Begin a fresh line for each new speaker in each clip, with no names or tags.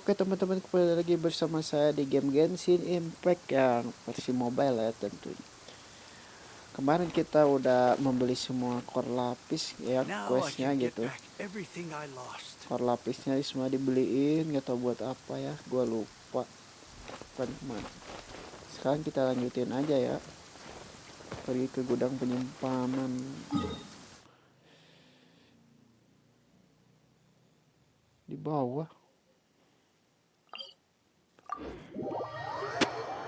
Oke teman-teman, kembali lagi bersama saya di game Genshin Impact yang versi mobile ya tentunya. Kemarin kita udah membeli semua core lapis ya, questnya gitu. Core lapisnya semua dibeliin, gak tau buat apa ya, gua lupa. Sekarang kita lanjutin aja ya, pergi ke gudang penyimpanan. Di bawah.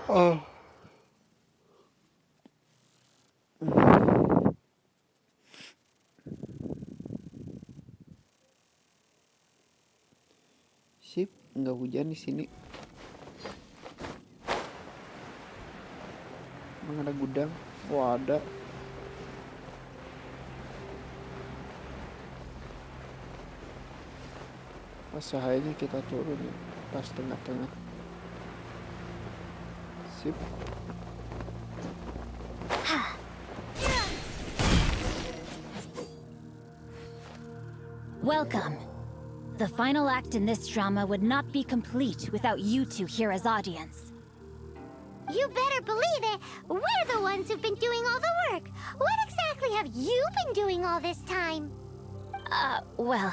Oh. Sip, nggak hujan di sini. Emang ada gudang? Oh ada. Pas cahayanya kita turun ya, pas tengah-tengah. Sip.
Welcome. The final act in this drama would not be complete without you two here as audience.
You better believe it! We're the ones who've been doing all the work! What exactly have you been doing all this time?
Well,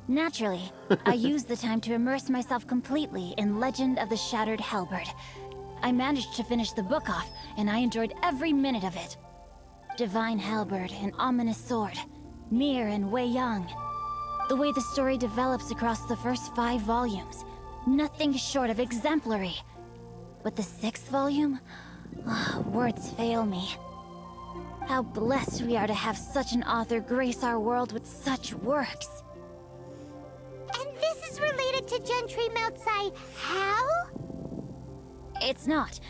naturally, I used the time to immerse myself completely in Legend of the Shattered Halberd. I managed to finish the book off, and I enjoyed every minute of it. Divine Halberd, an ominous sword. Mir and Wei Yang. The way the story develops across the first 5 volumes, nothing short of exemplary. But the 6th volume? Words fail me. How blessed we are to have such an author grace our world with such works.
And this is related to Gentry Moutsai how?
It's not.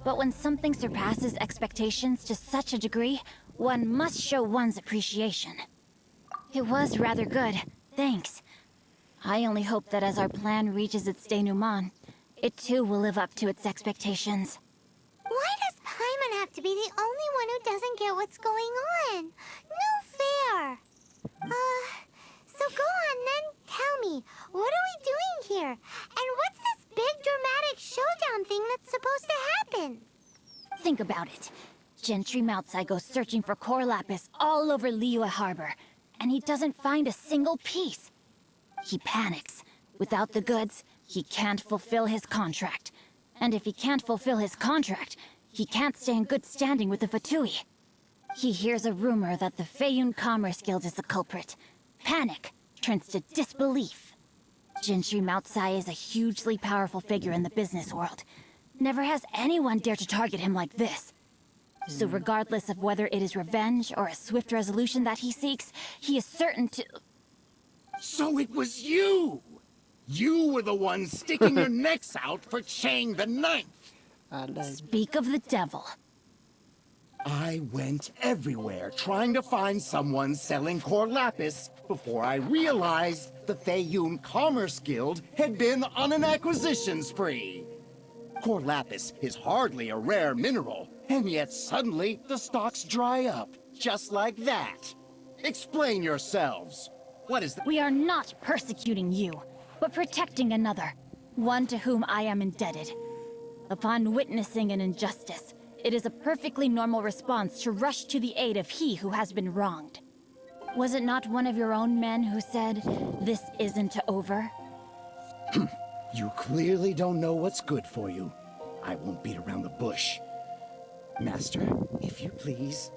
But when something surpasses expectations to such a degree, one must show one's appreciation. It was rather good. Thanks. I only hope that as our plan reaches its denouement, it too will live up to its expectations.
Why does Paimon have to be the only one who doesn't get what's going on? No fair! So go on then, tell me, what are we doing here? And what's this big dramatic showdown thing that's supposed to happen?
Think about it. Gentry Moutsai goes searching for core lapis all over Liyue Harbor, and he doesn't find a single piece. He panics. Without the goods, he can't fulfill his contract. And if he can't fulfill his contract, he can't stay in good standing with the Fatui. He hears a rumor that the Feiyun Commerce Guild is the culprit. Panic turns to disbelief. Gentry Moutsai is a hugely powerful figure in the business world. Never has anyone dared to target him like this. So regardless of whether it is revenge or a swift resolution that he seeks, he is certain to...
So it was you! You were the one sticking your necks out for Chang the Ninth!
Speak of the devil.
I went everywhere trying to find someone selling core lapis before I realized the Feiyun Commerce Guild had been on an acquisition spree. Core lapis is hardly a rare mineral, and yet suddenly the stocks dry up, just like that. Explain yourselves. What is the—
We are not persecuting you, but protecting another, one to whom I am indebted. Upon witnessing an injustice, it is a perfectly normal response to rush to the aid of he who has been wronged. Was it not one of your own men who said, "This isn't over"?
You clearly don't know what's good for you. I won't beat around the bush. Master, if you please,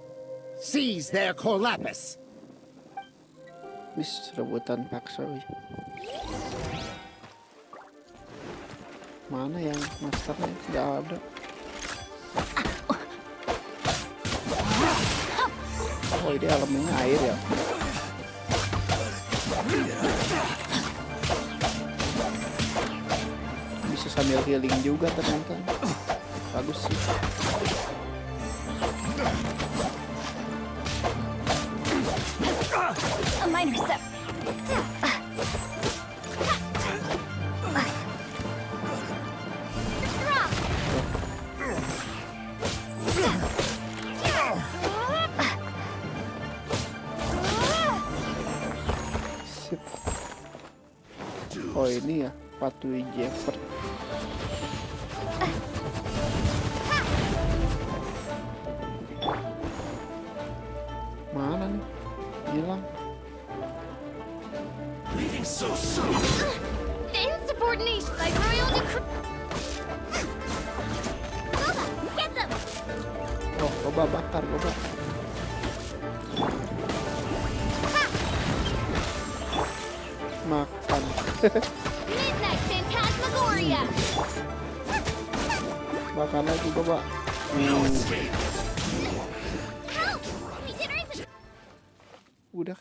seize their core lapis!
Wis, rebutan paksa wih. Mana yang masternya? Nggak ada. Oh ini elemennya air ya. Bisa sambil healing juga ternyata. Bagus sih.
A minor step.
Sip. Oh ini ya. Sepatu Jeffert. Mana nih? Hilang.
Leaving so soon.
The insubordination by royal decree. Boba, get them!
Oh, coba bakar, coba. Makan.
Midnight Phantasmagoria!
Makan lagi, coba.
No escape.
Help! Regeneration!
Udah.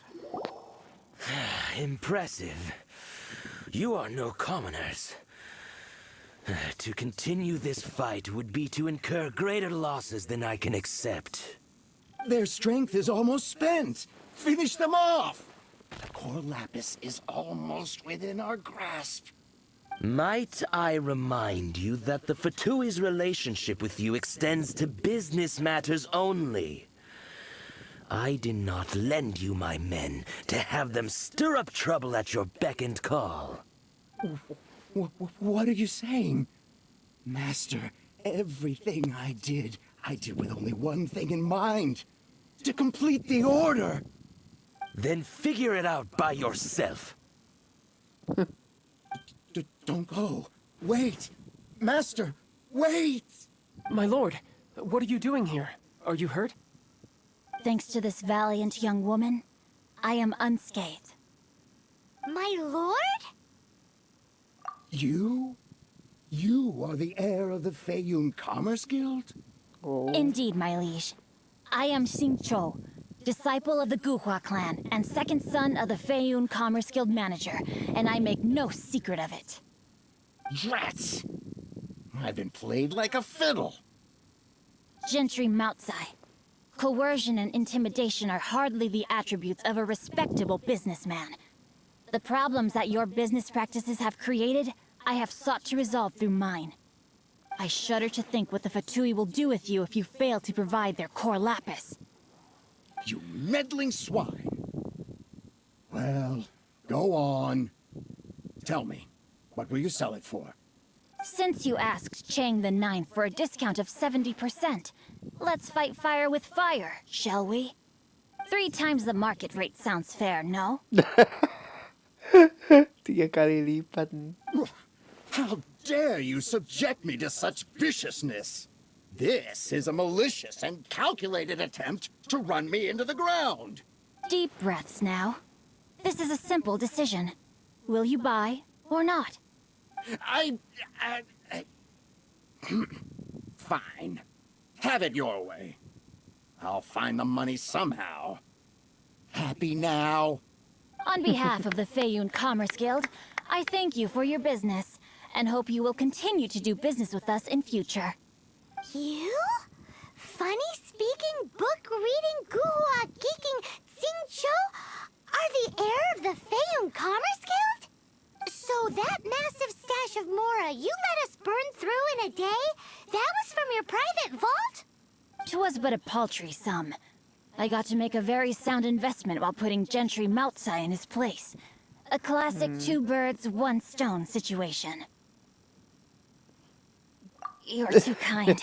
Impressive. You are no commoners. To continue this fight would be to incur greater losses than I can accept.
Their strength is almost spent. Finish them off. The core lapis is almost within our grasp.
Might I remind you that the Fatui's relationship with you extends to business matters only? I did not lend you my men to have them stir up trouble at your beck and call.
What are you saying? Master, everything I did with only one thing in mind. To complete the order.
Then figure it out by yourself.
Don't go. Wait. Master, wait.
My lord, what are you doing here? Are you hurt?
Thanks to this valiant young woman, I am unscathed.
My lord?
You? You are the heir of the Feiyun Commerce Guild?
Oh.
Indeed, my liege. I am Xingqiu, disciple of the Guhua clan and second son of the Feiyun Commerce Guild manager, and I make no secret of it.
Rats! I've been played like a fiddle.
Gentry Moutsai. Coercion and intimidation are hardly the attributes of a respectable businessman. The problems that your business practices have created, I have sought to resolve through mine. I shudder to think what the Fatui will do with you if you fail to provide their core lapis.
You meddling swine. Well, go on. Tell me, what will you sell it for?
Since you asked Chang the Ninth for a discount of 70%, let's fight fire with fire, shall we? 3 times the market rate sounds fair, no?
3 kali lipat.
How dare you subject me to such viciousness? This is a malicious and calculated attempt to run me into the ground.
Deep breaths now. This is a simple decision. Will you buy or not?
Fine. Have it your way. I'll find the money somehow. Happy now?
On behalf of the Feiyun Commerce Guild, I thank you for your business, and hope you will continue to do business with us in future.
You? Funny-speaking, book-reading, guhua geeking Xingqiu are the heir of the Feiyun Commerce Guild? So that massive stash of Mora you let us burn through in a day? That was from your private vault?
'Twas but a paltry sum. I got to make a very sound investment while putting Gentry Moutsai in his place. A classic 2 birds, 1 stone situation. You're too kind.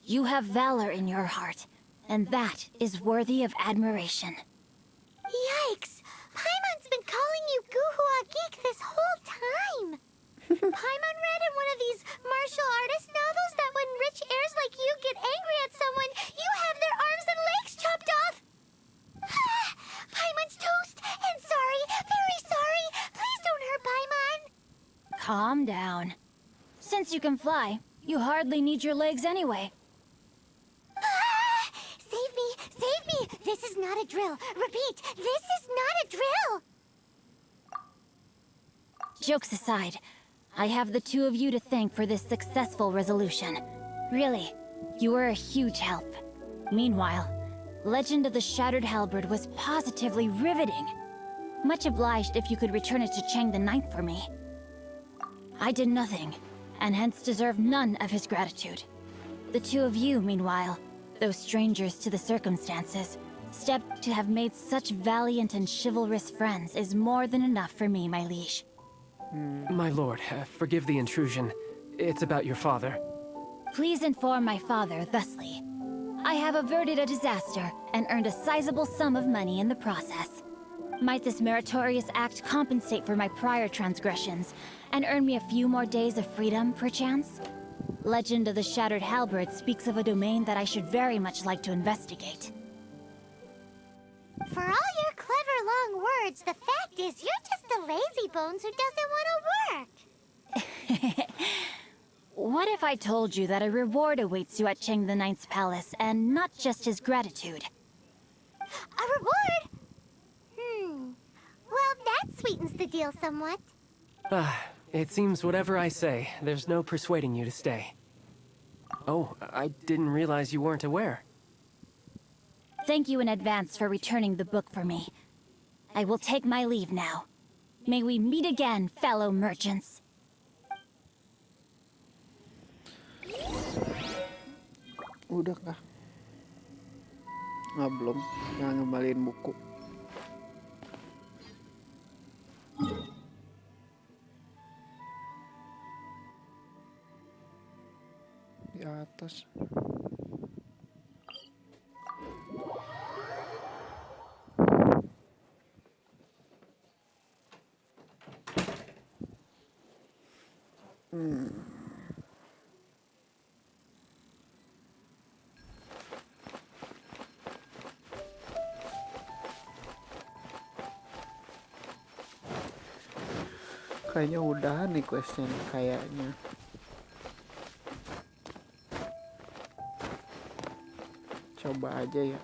You have valor in your heart, and that is worthy of admiration.
Yikes! Paimon's been calling you Guhua Geek this whole time! Paimon read in one of these martial artist novels that when rich heirs like you get angry at someone, you have their arms and legs chopped off! Paimon's toast! And sorry, very sorry! Please don't hurt Paimon!
Calm down. Since you can fly, you hardly need your legs anyway.
Save me! Save me! This is not a drill! Repeat, this is not a drill!
Jokes aside, I have the 2 of you to thank for this successful resolution. Really, you were a huge help. Meanwhile, Legend of the Shattered Halberd was positively riveting. Much obliged if you could return it to Chang the Ninth for me. I did nothing, and hence deserve none of his gratitude. The 2 of you, meanwhile, though strangers to the circumstances, step to have made such valiant and chivalrous friends is more than enough for me, my liege.
My lord, forgive the intrusion. It's about your father.
Please inform my father thusly. I have averted a disaster and earned a sizable sum of money in the process. Might this meritorious act compensate for my prior transgressions and earn me a few more days of freedom, perchance? Legend of the Shattered Halberd speaks of a domain that I should very much like to investigate.
For all your clever long words, the fact is you're just a lazy bones who doesn't want to work.
What if I told you that a reward awaits you at Cheng the Ninth's palace, and not just his gratitude?
A reward? Well, that sweetens the deal somewhat.
It seems whatever I say, there's no persuading you to stay. Oh, I didn't realize you weren't aware.
Thank you in advance for returning the book for me. I will take my leave now. May we meet again, fellow merchants.
Udah kah? Ah, belum. Nggak ngembaliin buku. Di atas. Kayaknya udah nih questnya nih, kayaknya. Coba aja ya.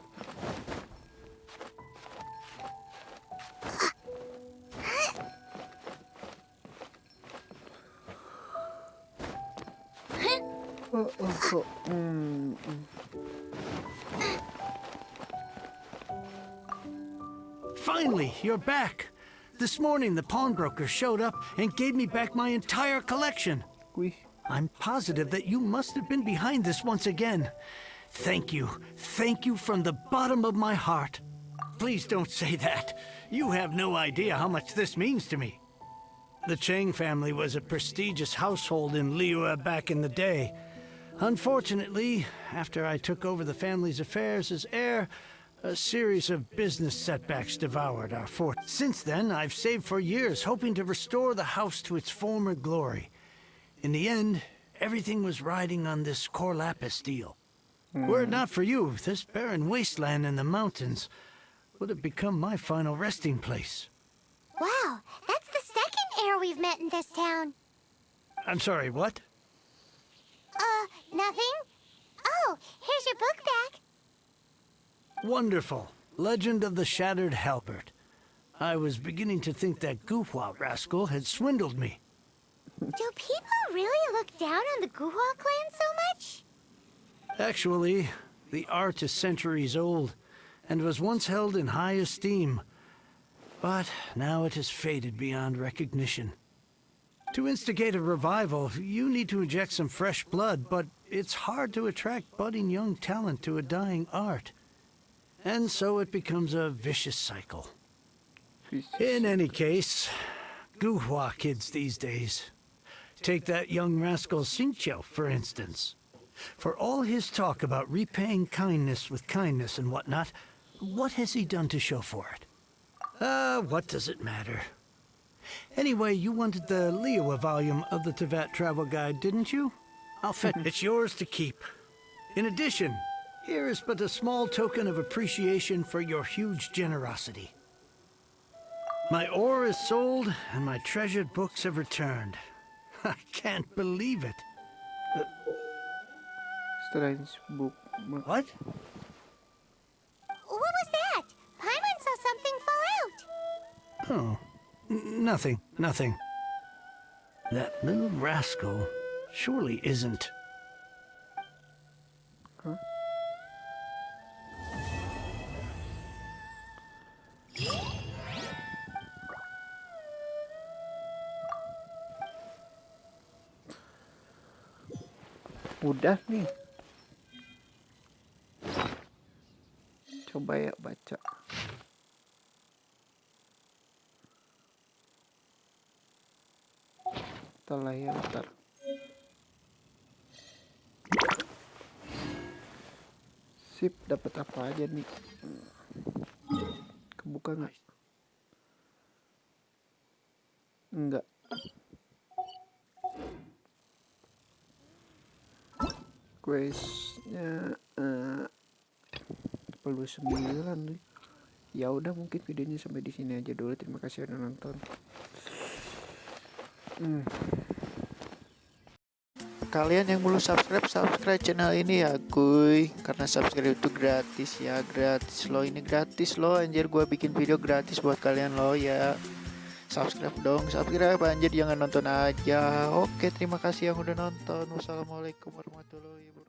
Finally, you're back. This morning, the pawnbroker showed up and gave me back my entire collection.
Wih,
I'm positive that you must have been behind this once again. Thank you. Thank you from the bottom of my heart. Please don't say that. You have no idea how much this means to me. The Chang family was a prestigious household in Liyue back in the day. Unfortunately, after I took over the family's affairs as heir, a series of business setbacks devoured our fort. Since then, I've saved for years, hoping to restore the house to its former glory. In the end, everything was riding on this Corlapis deal. Were it not for you, this barren wasteland in the mountains would have become my final resting place.
Wow, that's the second heir we've met in this town.
I'm sorry, what?
Nothing? Oh, here's your book back.
Wonderful. Legend of the Shattered Halberd. I was beginning to think that Guhua rascal had swindled me.
Do people really look down on the Guhua clan so much?
Actually, the art is centuries old and was once held in high esteem. But now it has faded beyond recognition. To instigate a revival, you need to inject some fresh blood, but it's hard to attract budding young talent to a dying art. And so it becomes a vicious cycle. In any case, Guhua kids these days. Take that young rascal Xingqiu, for instance. For all his talk about repaying kindness with kindness and whatnot, what has he done to show for it? What does it matter? Anyway, you wanted the Liyue volume of the Teyvat travel guide, didn't you? I'll fetch it. It's yours to keep. In addition, here is but a small token of appreciation for your huge generosity. My ore is sold, and my treasured books have returned. I can't believe it.
strange book.
What?
What was that? Paimon saw something fall out.
Oh, nothing, nothing. That little rascal surely isn't.
Huh? Udah nih. Coba ya baca. Setelah ya ntar. Sip, dapat apa aja nih? Kebuka nggak? Enggak. Questnya perlu 9 nih. Ya udah, mungkin videonya sampai di sini aja dulu. Terima kasih udah nonton. Kalian yang belum subscribe channel ini ya kuy, karena subscribe itu gratis ya, gratis loh, ini gratis loh anjir, gua bikin video gratis buat kalian loh ya. Subscribe dong, subscribe anjir, jangan nonton aja. Oke, terima kasih yang udah nonton. Wassalamualaikum warahmatullahi wabarakatuh.